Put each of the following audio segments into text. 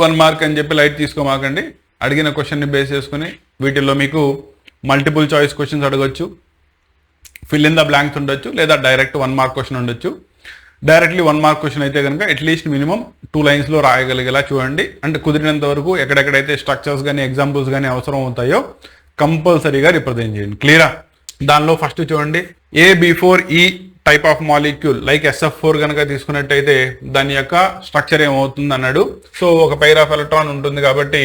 1 mark అని చెప్పి light తీసుకోమాకండి. అడిగిన క్వశ్చన్ని బేస్ చేసుకుని వీటిల్లో మీకు మల్టిపుల్ చాయిస్ క్వశ్చన్స్ అడగొచ్చు, ఫిల్ ఇన్ ద బ్లాంక్స్ ఉండొచ్చు, లేదా డైరెక్ట్ 1 మార్క్ క్వశ్చన్ ఉండొచ్చు. డైరెక్ట్లీ 1 మార్క్ క్వశ్చన్ అయితే కనుక అట్లీస్ట్ మినిమం 2 లైన్స్లో రాయగలిగేలా చూడండి. అంటే కుదిరినంత వరకు ఎక్కడెక్కడైతే స్ట్రక్చర్స్ కానీ ఎగ్జాంపుల్స్ కానీ అవసరం అవుతాయో కంపల్సరీగా రిప్రజెంట్ చేయండి. క్లియరా? దానిలో ఫస్ట్ చూడండి, AB4E type of molecule like SF4 కనుక తీసుకున్నట్టయితే దాని యొక్క స్ట్రక్చర్ ఏమవుతుంది అన్నాడు. సో ఒక పైర్ ఆఫ్ ఎలక్ట్రాన్ ఉంటుంది కాబట్టి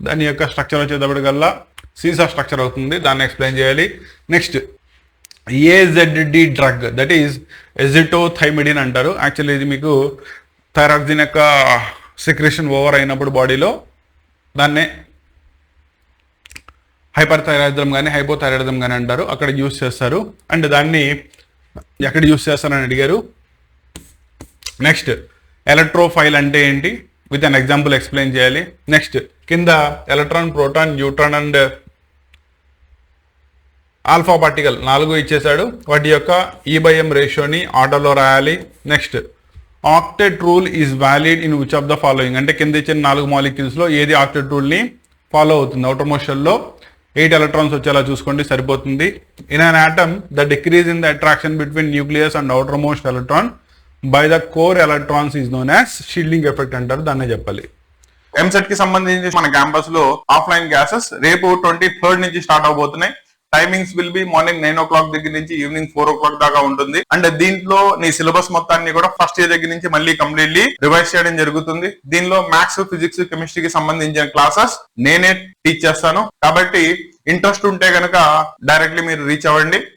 దాని యొక్క స్ట్రక్చర్ వచ్చేటప్పటికల్లా సీసా స్ట్రక్చర్ అవుతుంది. దాన్ని ఎక్స్ప్లెయిన్ చేయాలి. Next AZD drug, that is azidothymidine అంటారు. యాక్చువల్లీ ఇది మీకు థైరాక్సిన్ యొక్క సెక్రేషన్ ఓవర్ అయినప్పుడు బాడీలో దాన్నే హైపర్ థైరాయిడిజం కానీ హైపోథైరాయిడిజం కానీ అంటారు, అక్కడ యూస్ చేస్తారు. అండ్ దాన్ని ఎక్కడ యూస్ చేస్తారని అడిగారు. నెక్స్ట్ ఎలక్ట్రోఫైల్ అంటే ఏంటి, విత్ అన్ ఎగ్జాంపుల్ ఎక్స్ప్లెయిన్ చేయాలి. నెక్స్ట్ కింద electron, proton, neutron and alpha particle 4 ఇచ్చేసాడు. వాటి యొక్క E/M రేషియోని ఆర్డర్లో రాయాలి. Next octet rule is valid in which of the following, అంటే కింద ఇచ్చిన 4 మాలిక్యూల్స్లో ఏది ఆక్టెట్ రూల్ని ఫాలో అవుతుంది. అవుటర్ మోస్ట్ షెల్లో 8 ఎలక్ట్రాన్స్ వచ్చేలా చూసుకోండి, సరిపోతుంది. In an atom the decrease in the attraction between nucleus and outermost electron by the core electrons is known as shielding effect అంటారు, దాన్నే చెప్పాలి. ఎంసెట్ కి సంబంధించి మన క్యాంపస్ లో ఆఫ్లైన్ క్లాసెస్ రేపు 23rd నుంచి స్టార్ట్ అవబోతున్నాయి. Timings will be morning 9 o'clock దగ్గర నుంచి ఈవినింగ్ 4 o'clock దాకా ఉంటుంది. అండ్ దీంట్లో నీ సిలబస్ మొత్తాన్ని కూడా ఫస్ట్ ఇయర్ దగ్గర నుంచి మళ్ళీ కంప్లీట్లీ రివైజ్ చేయడం జరుగుతుంది. దీనిలో మ్యాథ్స్, ఫిజిక్స్, కెమిస్ట్రీకి సంబంధించిన క్లాసెస్ నేనే టీచ్ చేస్తాను. కాబట్టి ఇంట్రెస్ట్ ఉంటే కనుక డైరెక్ట్లీ మీరు రీచ్ అవ్వండి.